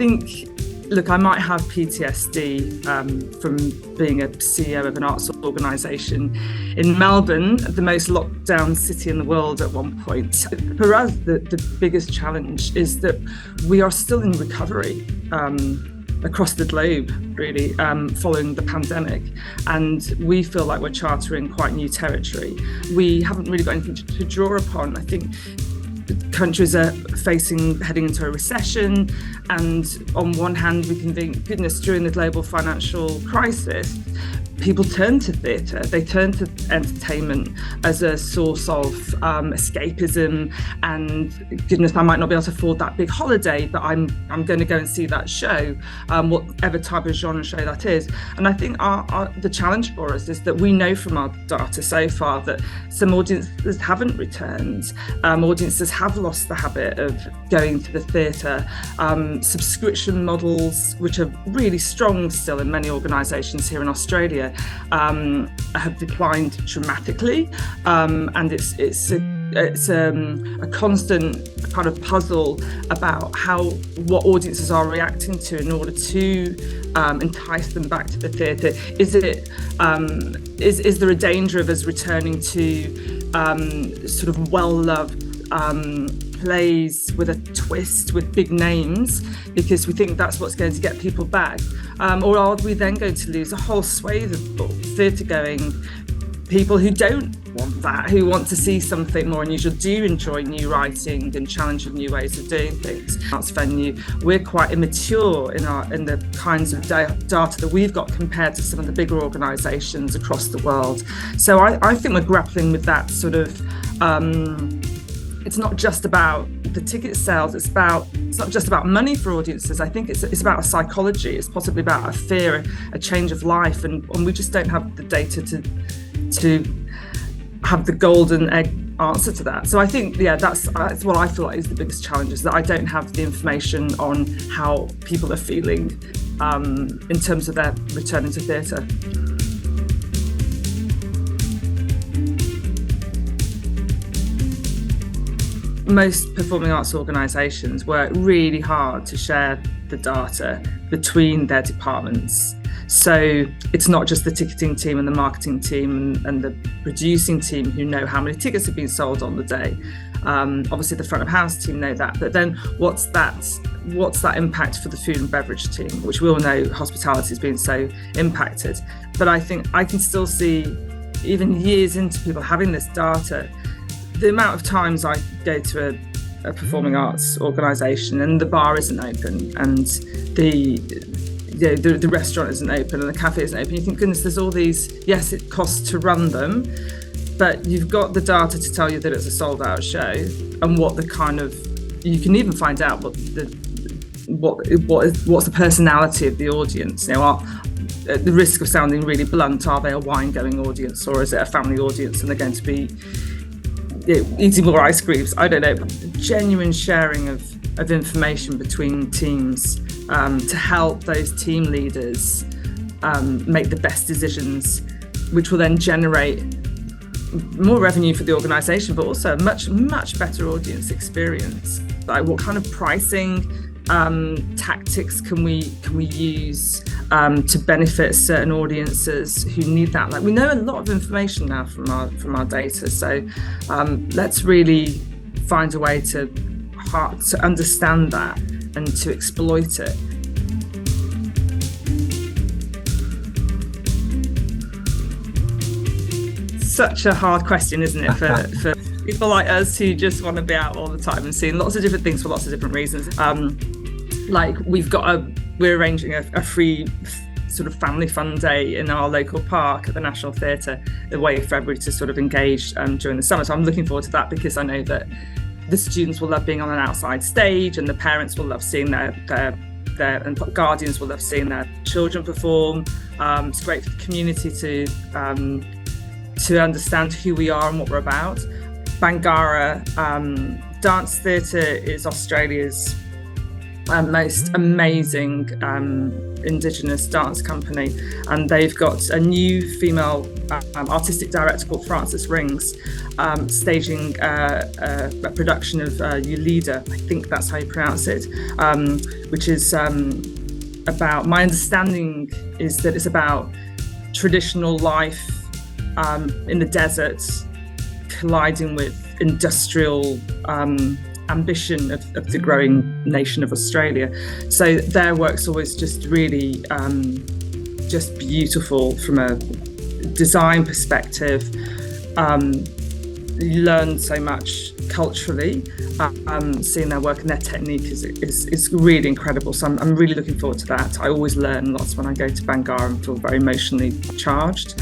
think, look, I might have PTSD from being a CEO of an arts organisation in Melbourne, the most locked down city in the world at one point. For us, the biggest challenge is that we are still in recovery across the globe, really, following the pandemic. And we feel like we're chartering quite new territory. We haven't really got anything to draw upon. I think countries are heading into a recession, and on one hand we can think, goodness, during the global financial crisis people turn to theatre, they turn to entertainment as a source of escapism, and goodness, I might not be able to afford that big holiday, but I'm going to go and see that show, whatever type of genre show that is. And I think the challenge for us is that we know from our data so far that some audiences haven't returned, audiences have lost the habit of going to the theatre. Subscription models, which are really strong still in many organisations here in Australia, have declined dramatically, and it's a constant kind of puzzle about what audiences are reacting to in order to entice them back to the theatre. Is there a danger of us returning to sort of well-loved plays with a twist, with big names, because we think that's what's going to get people back? Or are we then going to lose a whole swathe of theatre-going people who don't want that, who want to see something more unusual, do enjoy new writing and challenge of new ways of doing things? Arts venue, we're quite immature in the kinds of data that we've got compared to some of the bigger organisations across the world. So I think we're grappling with that sort of. It's not just about the ticket sales, it's not just about money for audiences. I think it's about a psychology, it's possibly about a fear, a change of life, and we just don't have the data to have the golden egg answer to that. So I think, that's what I feel like is the biggest challenge, is that I don't have the information on how people are feeling in terms of their returning to theatre. Most performing arts organisations work really hard to share the data between their departments. So it's not just the ticketing team and the marketing team and the producing team who know how many tickets have been sold on the day. Obviously the front of house team know that, but then what's that impact for the food and beverage team, which we all know hospitality has been so impacted. But I think I can still see, even years into people having this data, the amount of times I go to a performing arts organisation and the bar isn't open, and the restaurant isn't open and the cafe isn't open, you think, goodness, there's all these, yes, it costs to run them, but you've got the data to tell you that it's a sold out show, and what the kind of, you can even find out what's the personality of the audience. At the risk of sounding really blunt, are they a wine-going audience, or is it a family audience and they're going to be eating more ice creams? I don't know. Genuine sharing of information between teams to help those team leaders make the best decisions, which will then generate more revenue for the organisation, but also a much, much better audience experience. Like, what kind of pricing tactics can we use to benefit certain audiences who need that? Like, we know a lot of information now from our data, so let's really find a way to understand that and to exploit it. Such a hard question, isn't it, for people like us who just want to be out all the time and seeing lots of different things for lots of different reasons. Like, we're arranging a free sort of family fun day in our local park at the National Theatre, a way for everybody to sort of engage during the summer. So I'm looking forward to that, because I know that the students will love being on an outside stage, and the parents will love seeing their and guardians will love seeing their children perform. It's great for the community to understand who we are and what we're about. Bangarra Dance Theatre is Australia's most amazing Indigenous dance company, and they've got a new female artistic director called Frances Rings, staging a production of Yulida, I think that's how you pronounce it, which is about, my understanding is that it's about traditional life in the desert colliding with industrial ambition of the growing nation of Australia. So their work's always just really just beautiful from a design perspective. You learn so much culturally. Seeing their work and their technique is really incredible. So I'm really looking forward to that. I always learn lots when I go to Bangarra and feel very emotionally charged.